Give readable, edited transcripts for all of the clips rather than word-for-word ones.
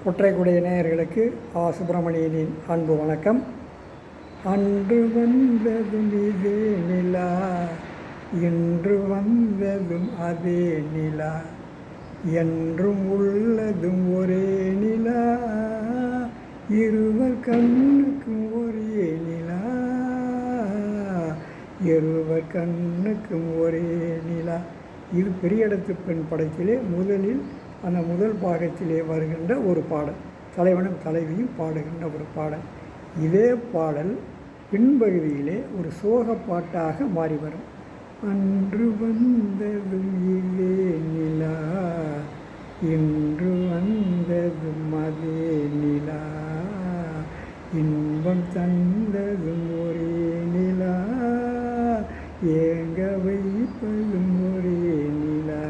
ஒற்றைக்குடைய நேயர்களுக்கு சுப்பிரமணியனின் அன்பு வணக்கம். அன்று வந்ததும் இதே நிலா, இன்று வந்ததும் அதே நிலா, என்றும் உள்ளதும் ஒரே நிலா, இருவர் கண்ணுக்கும் ஒரே நிலா, இருவர் கண்ணுக்கும் ஒரே நிலா. இது பெரிய இடத்து பெண் படத்திலே அந்த முதல் பாகத்திலே வருகின்ற ஒரு பாடல், தலைவனும் தலைவியும் பாடுகின்ற ஒரு பாடல். இதே பாடல் பின்பகுதியிலே ஒரு சோக பாட்டாக மாறி வரும். அன்று வந்ததும் இதே நிலா, இன்று வந்ததும் அதே நிலா, இன்பம் தந்ததும் ஒரே நிலா, ஏங்க வைப்பதும் ஒரே நிலா.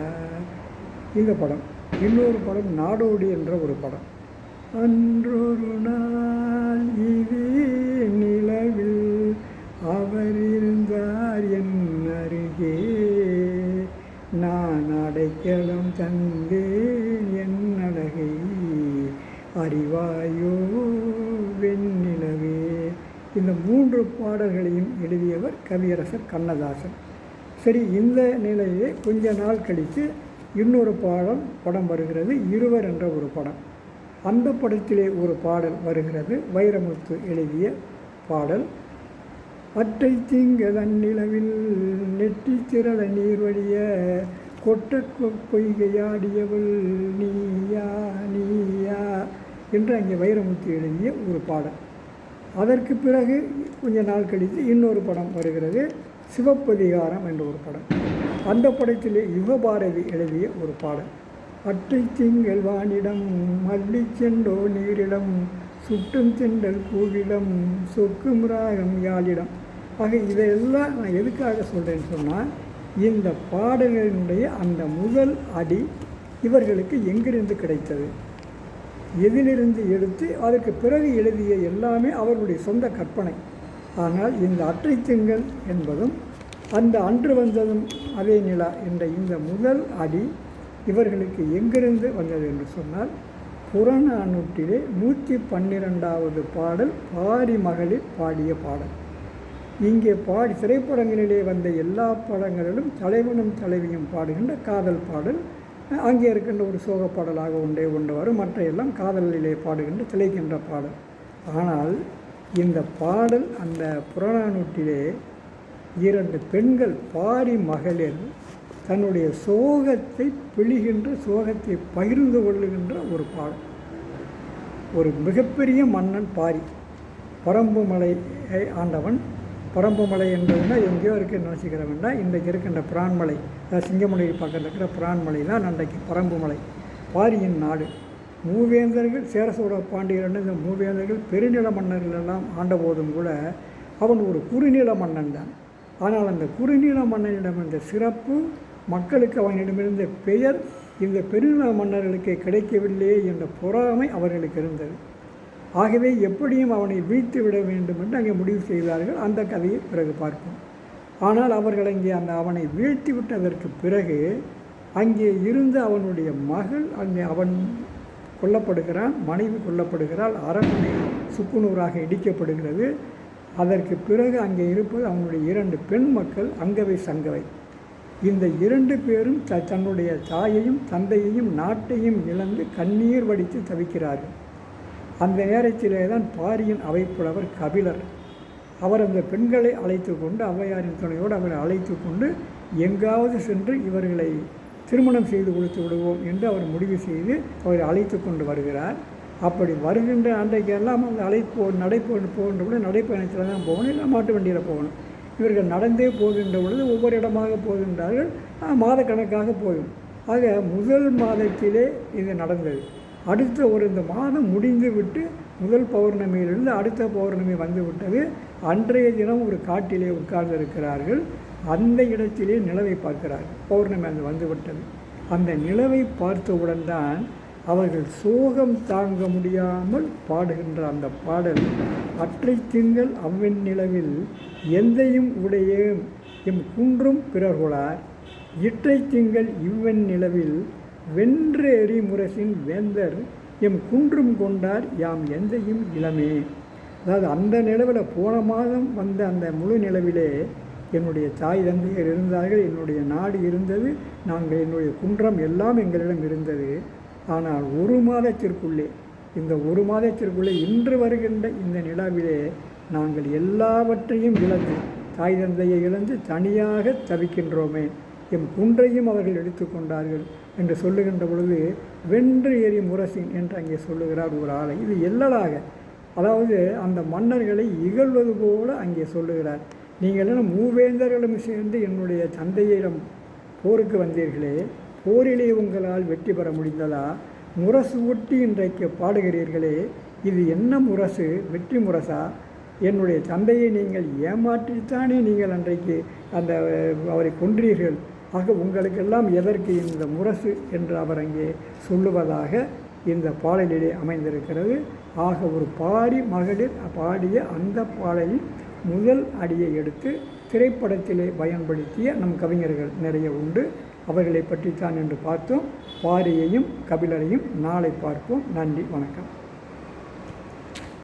இந்த படம். இன்னொரு படம் நாடோடி என்ற ஒரு படம். அன்றொரு நாள் இதே நிலவில் அவர் இருந்தார் என் அருகே, நான் அடைக்கலம் தந்தேன் என் அழகை அறிவாயோ வெண்ணிலவே. இந்த 3 பாடல்களையும் எழுதியவர் கவியரசர் கண்ணதாசன். சரி, இந்த நிலையே கொஞ்ச நாள் கழித்து இன்னொரு படம் வருகிறது, இருவர் என்ற ஒரு படம். அந்த படத்திலே ஒரு பாடல் வருகிறது, வைரமுத்து எழுதிய பாடல். அற்றை திங்கள் அந்நிலவில் நெற்றி திரள நீர் வழிய கொட்ட பொய்கையாடியவள் நீயா நீயா என்று அங்கே வைரமுத்து எழுதிய ஒரு பாடல். அதற்கு பிறகு கொஞ்ச நாள் கழித்து இன்னொரு படம் வருகிறது, சிவப்பதிகாரம் என்ற ஒரு படம். அந்த படத்திலே யுகபாரதி எழுதிய ஒரு பாடல். அற்றை திங்கள் வானிடம் மல்லி செண்டோ நீரிடம், சுட்டும் திண்டல் கூவிடம், சொக்கும் ராகம் யாழிடம். ஆக இதையெல்லாம் நான் எதுக்காக சொல்கிறேன்னு சொன்னால், இந்த பாடல்களினுடைய அந்த முதல் அடி இவர்களுக்கு எங்கிருந்து கிடைத்தது, எதிலிருந்து எடுத்து அதற்கு பிறகு எழுதிய எல்லாமே அவர்களுடைய சொந்த கற்பனை. ஆனால் இந்த அற்றை திங்கள் என்பதும் அந்த அன்று வந்ததும் அதே நிலா என்ற இந்த முதல் அடி இவர்களுக்கு எங்கிருந்து வந்தது என்று சொன்னால், புறநானூற்றிலே 112வது பாடல் பாரி மகளிர் பாடிய பாடல். இங்கே திரைப்படங்களிலே வந்த எல்லா படங்களிலும் தலைவனும் தலைவியும் பாடுகின்ற காதல் பாடல் அங்கே இருக்கின்ற ஒரு சோக பாடலாக ஒன்று வரும். மற்ற எல்லாம் காதலிலே பாடுகின்ற திளைக்கின்ற பாடல். ஆனால் இந்த பாடல் அந்த புறநானூற்றிலே 2 பெண்கள் பாரி மகளிர் தன்னுடைய சோகத்தை பிழிகின்ற, சோகத்தை பகிர்ந்து கொள்ளுகின்ற ஒரு பாடல். ஒரு மிகப்பெரிய மன்னன் பாரி, பரம்புமலையை ஆண்டவன். பரம்புமலை என்பதுனா எங்கேயோ இருக்குன்னு நினச்சிக்கிற வேண்டாம், இன்றைக்கு இருக்கின்ற பிரான்மலை, சிங்கமுனை பக்கத்தில் இருக்கிற பிரான்மலை தான் அன்றைக்கு பரம்புமலை, பாரியின் நாடு. மூவேந்தர்கள், சேர சோழ பாண்டியர்கள், இந்த மூவேந்தர்கள் பெருநில மன்னர்கள் எல்லாம் ஆண்டபோதும் கூட அவன் ஒரு குறுநில மன்னன் தான். ஆனால் அந்த குறுநில மன்னனிடம் இருந்த சிறப்பு, மக்களுக்கு அவனிடமிருந்த பெயர் இந்த பெருநில மன்னர்களுக்கு கிடைக்கவில்லையே என்ற பொறாமை அவர்களுக்கு இருந்தது. ஆகவே எப்படியும் அவனை வீழ்த்தி விட வேண்டும் என்று அங்கே முடிவு செய்தார்கள். அந்த கதையை பிறகு பார்ப்போம். ஆனால் அவர்கள் அங்கே அவனை வீழ்த்தி விட்டதற்கு பிறகு அங்கே இருந்து அவனுடைய மகள் அவன் கொல்லப்படுகிறான், மனைவி கொல்லப்படுகிறாள், அரண்மனை சுக்குநூறாக இடிக்கப்படுகிறது. அதற்கு பிறகு அங்கே இருப்பது அவனுடைய 2 பெண் மக்கள், அங்கவை சங்கவை. இந்த 2 பேரும் தன்னுடைய தாயையும் தந்தையையும் நாட்டையும் இழந்து கண்ணீர் வடித்து தவிக்கிறார்கள். அந்த நேரத்திலே தான் பாரியின் அவைப்புலவர் கபிலர், அவர் அந்த பெண்களை அழைத்து கொண்டு, ஔவையாரின் துணையோடு அவரை அழைத்து கொண்டு எங்காவது சென்று இவர்களை திருமணம் செய்து கொடுத்து விடுவோம் என்று அவர் முடிவு செய்து அவரை அழைத்து கொண்டு வருகிறார். அப்படி வருகின்ற அன்றைக்கெல்லாம் அந்த போகின்ற பொழுது நடைப்பயணத்தில் தான் போகணும், இல்லை மாட்டு வண்டியில் போகணும். இவர்கள் நடந்தே போகின்ற பொழுது ஒவ்வொரு இடமாக போகின்றார்கள், மாதக்கணக்காக போகும். ஆக முதல் மாதத்திலே இது நடந்தது. அடுத்த இந்த மாதம் முடிந்து விட்டு முதல் பௌர்ணமியிலிருந்து அடுத்த பௌர்ணமி வந்து விட்டது. அன்றைய தினம் ஒரு காட்டிலே உட்கார்ந்து இருக்கிறார்கள். அந்த இடத்திலே நிலவை பார்க்கிறார்கள். பௌர்ணமி அங்கே வந்து விட்டது. அந்த நிலவை பார்த்தவுடன் தான் அவர்கள் சோகம் தாங்க முடியாமல் பாடுகின்ற அந்த பாடல், அற்றை திங்கள் அவ்வெண் நிலவில் எந்தையும் உடையேம் எம் குன்றும் பிறர்கொளார், இற்றை திங்கள் இவ்வெண் நிலவில் வென்று எரி முரசின் வேந்தர் எம் குன்றும் கொண்டார் யாம் எந்தையும் இளமே. அதாவது அந்த நிலவில் போன மாதம் வந்த அந்த முழு நிலவிலே என்னுடைய தாய் தந்தையர் இருந்தார்கள், என்னுடைய நாடு இருந்தது, நாங்கள் என்னுடைய குன்றம் எல்லாம் எங்களிடம் இருந்தது. ஆனால் ஒரு மாதத்திற்குள்ளே, இந்த ஒரு மாதத்திற்குள்ளே இன்று வருகின்ற இந்த நிலவிலே நாங்கள் எல்லாவற்றையும் இழந்து, தாய் தந்தையை இழந்து தனியாக தவிக்கின்றோமே, எம் குன்றையும் அவர்கள் எடுத்துக்கொண்டார்கள் என்று சொல்லுகின்ற பொழுது வென்று ஏறி முரசின் என்று அங்கே சொல்லுகிறார் ஒரு ஆளை. இது எல்லலாக, அதாவது அந்த மன்னர்களை இகழ்வது போல அங்கே சொல்லுகிறார். நீங்கள் எல்லாம் மூவேந்தர்களும் சேர்ந்து என்னுடைய தந்தையிடம் போருக்கு வந்தீர்களே, போரிலே உங்களால் வெற்றி பெற முடிந்ததா? முரசு ஒட்டி இன்றைக்கு பாடுகிறீர்களே, இது என்ன முரசு? வெற்றி முரசா? என்னுடைய தந்தையை நீங்கள் ஏமாற்றித்தானே நீங்கள் அன்றைக்கு அவரை கொன்றீர்கள். ஆக உங்களுக்கெல்லாம் எதற்கு இந்த முரசு என்று அவர் அங்கே சொல்லுவதாக இந்த பாடலிலே அமைந்திருக்கிறது. ஆக ஒரு பாடி மகளிர் பாடிய அந்த பாடலில் முதல் அடியை எடுத்து திரைப்படத்திலே பயன்படுத்திய நம் கவிஞர்கள் நிறைய உண்டு. அவர்களை பற்றித்தான் என்று பார்த்தோம். பாரியையும் கபிலரையும் நாளை பார்ப்போம். நன்றி, வணக்கம்.